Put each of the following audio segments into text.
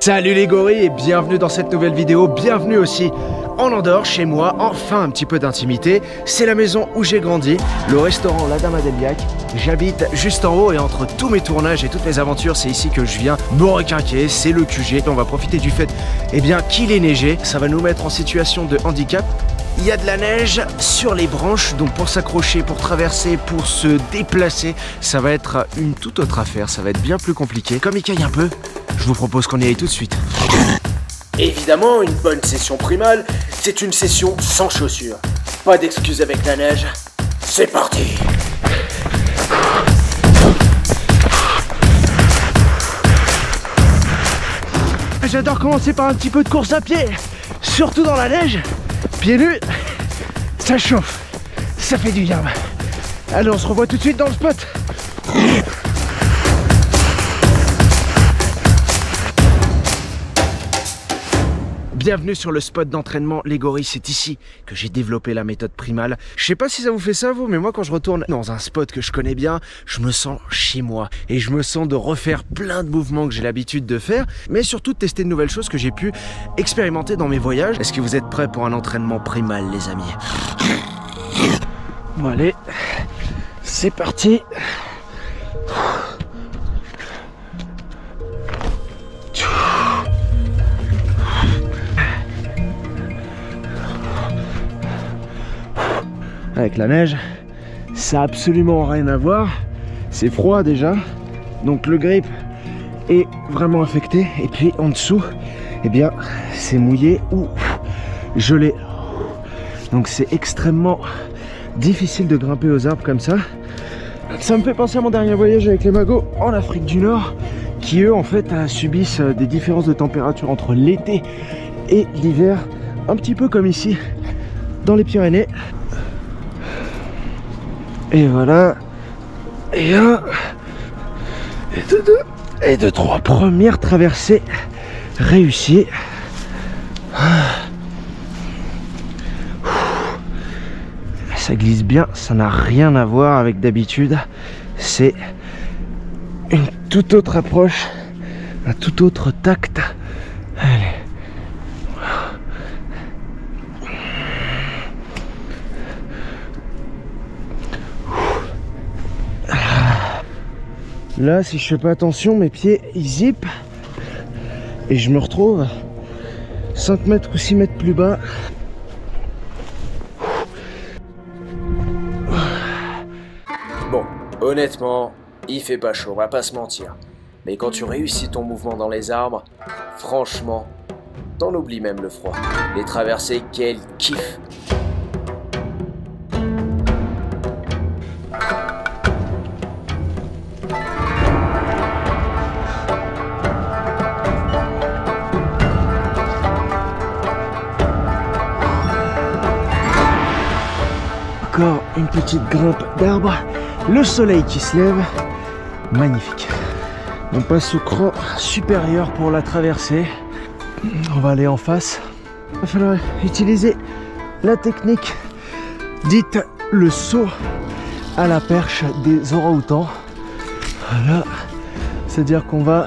Salut les gorilles et bienvenue dans cette nouvelle vidéo, bienvenue aussi en Andorre, chez moi, enfin un petit peu d'intimité. C'est la maison où j'ai grandi, le restaurant La Dame à Delbiac. J'habite juste en haut et entre tous mes tournages et toutes mes aventures, c'est ici que je viens me requinquer, c'est le QG. On va profiter du fait qu'il est neigé, ça va nous mettre en situation de handicap. Il y a de la neige sur les branches, donc pour s'accrocher, pour traverser, pour se déplacer, ça va être une toute autre affaire, ça va être bien plus compliqué. Comme il caille un peu, je vous propose qu'on y aille tout de suite. Évidemment, une bonne session primale, c'est une session sans chaussures. Pas d'excuses avec la neige, c'est parti! J'adore commencer par un petit peu de course à pied, surtout dans la neige. Pieds nus, ça chauffe, ça fait du bien. Allez, on se revoit tout de suite dans le spot. Bienvenue sur le spot d'entraînement Les Gorilles, c'est ici que j'ai développé la méthode primale. Je sais pas si ça vous fait ça vous, mais moi quand je retourne dans un spot que je connais bien, je me sens chez moi et je me sens de refaire plein de mouvements que j'ai l'habitude de faire, mais surtout de tester de nouvelles choses que j'ai pu expérimenter dans mes voyages. Est-ce que vous êtes prêts pour un entraînement primal les amis? Bon allez, c'est parti. Avec la neige, ça n'a absolument rien à voir. C'est froid déjà, donc le grip est vraiment affecté. Et puis en dessous, eh bien, c'est mouillé ou gelé. Donc c'est extrêmement difficile de grimper aux arbres comme ça. Ça me fait penser à mon dernier voyage avec les Magos en Afrique du Nord, qui eux en fait subissent des différences de température entre l'été et l'hiver, un petit peu comme ici dans les Pyrénées. Et voilà, et un, et de deux, et de trois. Première traversée réussie. Ça glisse bien, ça n'a rien à voir avec d'habitude. C'est une toute autre approche, un tout autre tact. Allez. Là, si je fais pas attention, mes pieds ils zippent et je me retrouve 5 mètres ou 6 mètres plus bas. Bon, honnêtement, il fait pas chaud, on va pas se mentir. Mais quand tu réussis ton mouvement dans les arbres, franchement, t'en oublies même le froid. Les traversées, quel kiff! Encore une petite grimpe d'arbres, le soleil qui se lève, magnifique. On passe au cran supérieur pour la traversée. On va aller en face. Il va falloir utiliser la technique dite le saut à la perche des orang-outans. Voilà, c'est-à-dire qu'on va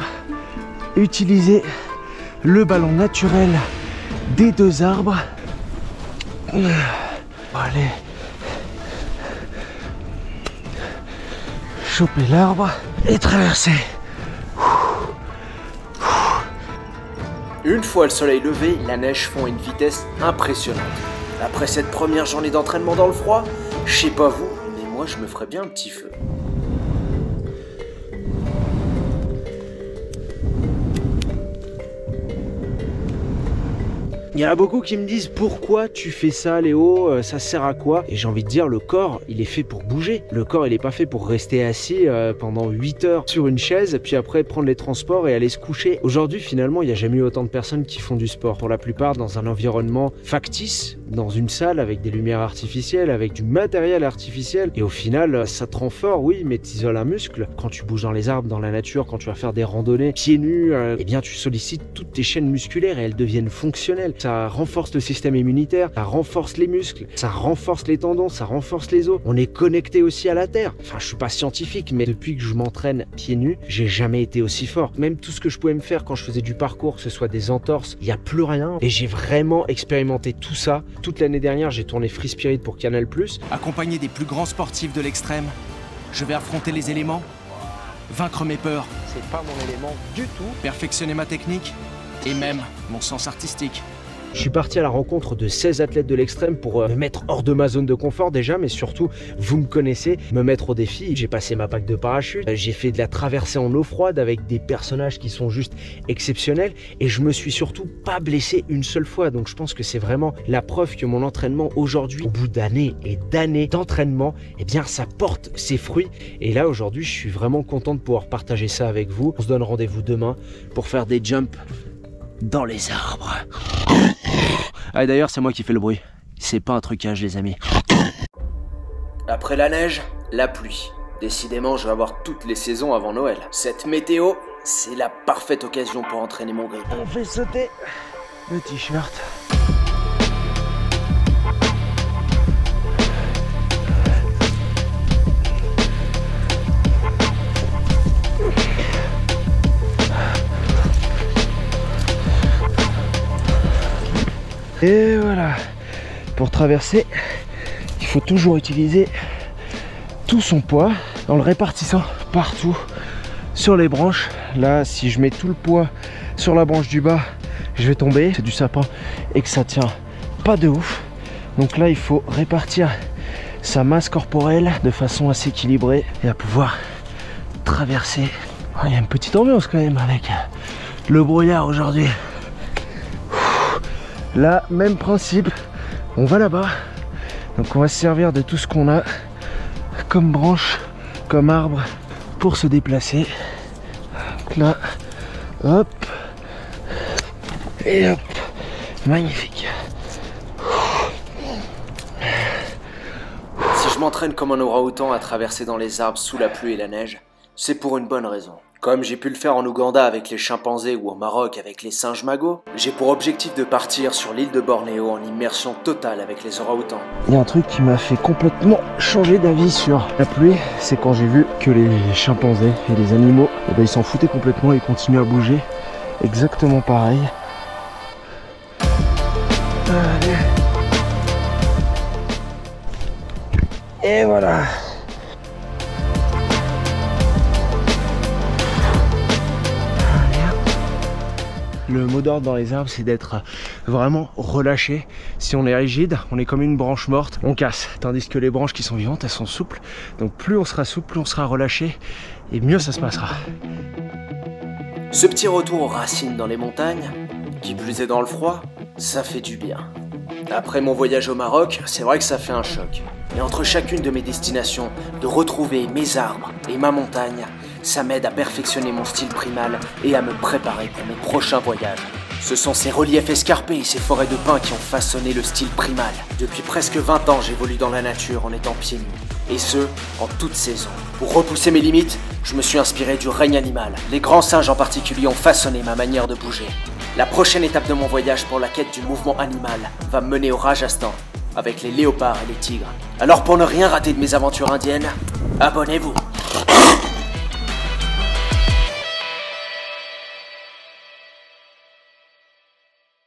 utiliser le ballon naturel des deux arbres. Allez. Choper l'arbre et traverser. Une fois le soleil levé, la neige fond à une vitesse impressionnante. Après cette première journée d'entraînement dans le froid, je sais pas vous, mais moi je me ferais bien un petit feu. Il y en a beaucoup qui me disent pourquoi tu fais ça Léo, ça sert à quoi? Et j'ai envie de dire le corps il est fait pour bouger. Le corps il est pas fait pour rester assis pendant 8 heures sur une chaise puis après prendre les transports et aller se coucher. Aujourd'hui finalement il n'y a jamais eu autant de personnes qui font du sport. Pour la plupart dans un environnement factice, dans une salle avec des lumières artificielles, avec du matériel artificiel. Et au final ça te rend fort oui mais t'isoles un muscle. Quand tu bouges dans les arbres, dans la nature, quand tu vas faire des randonnées pieds nus, eh bien tu sollicites toutes tes chaînes musculaires et elles deviennent fonctionnelles. Ça ça renforce le système immunitaire, ça renforce les muscles, ça renforce les tendons, ça renforce les os. On est connecté aussi à la terre. Enfin, je suis pas scientifique, mais depuis que je m'entraîne pieds nus, j'ai jamais été aussi fort. Même tout ce que je pouvais me faire quand je faisais du parcours, que ce soit des entorses, il n'y a plus rien. Et j'ai vraiment expérimenté tout ça. Toute l'année dernière, j'ai tourné Free Spirit pour Canal+. Accompagné des plus grands sportifs de l'extrême, je vais affronter les éléments, vaincre mes peurs, C'est pas mon élément du tout. perfectionner ma technique et même mon sens artistique. Je suis parti à la rencontre de 16 athlètes de l'extrême pour me mettre hors de ma zone de confort déjà, mais surtout, vous me connaissez, me mettre au défi. J'ai passé ma bague de parachute, j'ai fait de la traversée en eau froide avec des personnages qui sont juste exceptionnels et je me suis surtout pas blessé une seule fois. Donc je pense que c'est vraiment la preuve que mon entraînement aujourd'hui, au bout d'années et d'années d'entraînement, eh bien ça porte ses fruits. Et là aujourd'hui, je suis vraiment content de pouvoir partager ça avec vous. On se donne rendez-vous demain pour faire des jumps dans les arbres. Ah, d'ailleurs, c'est moi qui fais le bruit. C'est pas un trucage, les amis. Après la neige, la pluie. Décidément, je vais avoir toutes les saisons avant Noël. Cette météo, c'est la parfaite occasion pour entraîner mon grip. On fait sauter le t-shirt. Et voilà, pour traverser, il faut toujours utiliser tout son poids en le répartissant partout sur les branches. Là, si je mets tout le poids sur la branche du bas, je vais tomber. C'est du sapin et que ça tient pas de ouf. Donc là, il faut répartir sa masse corporelle de façon assez équilibrée et à pouvoir traverser. Il y a une petite ambiance quand même avec le brouillard aujourd'hui. Là, même principe, on va là-bas. Donc on va se servir de tout ce qu'on a comme branche, comme arbre pour se déplacer. Donc là, hop, et hop, magnifique. Si je m'entraîne comme un orang-outan à traverser dans les arbres sous la pluie et la neige, c'est pour une bonne raison. Comme j'ai pu le faire en Ouganda avec les chimpanzés ou au Maroc avec les singes magos, j'ai pour objectif de partir sur l'île de Bornéo en immersion totale avec les orang-outans. Il y a un truc qui m'a fait complètement changer d'avis sur la pluie, c'est quand j'ai vu que les chimpanzés et les animaux, eh ben, ils s'en foutaient complètement et ils continuent à bouger exactement pareil. Allez. Et voilà. Le mot d'ordre dans les arbres, c'est d'être vraiment relâché. Si on est rigide, on est comme une branche morte, on casse. Tandis que les branches qui sont vivantes, elles sont souples. Donc plus on sera souple, plus on sera relâché, et mieux ça se passera. Ce petit retour aux racines dans les montagnes, qui plus est dans le froid, ça fait du bien. Après mon voyage au Maroc, c'est vrai que ça fait un choc. Et entre chacune de mes destinations, de retrouver mes arbres et ma montagne, ça m'aide à perfectionner mon style primal et à me préparer pour mes prochains voyages. Ce sont ces reliefs escarpés et ces forêts de pins qui ont façonné le style primal. Depuis presque 20 ans, j'évolue dans la nature en étant pieds nus. Et ce, en toute saison. Pour repousser mes limites, je me suis inspiré du règne animal. Les grands singes en particulier ont façonné ma manière de bouger. La prochaine étape de mon voyage pour la quête du mouvement animal va me mener au Rajasthan, avec les léopards et les tigres. Alors pour ne rien rater de mes aventures indiennes, abonnez-vous.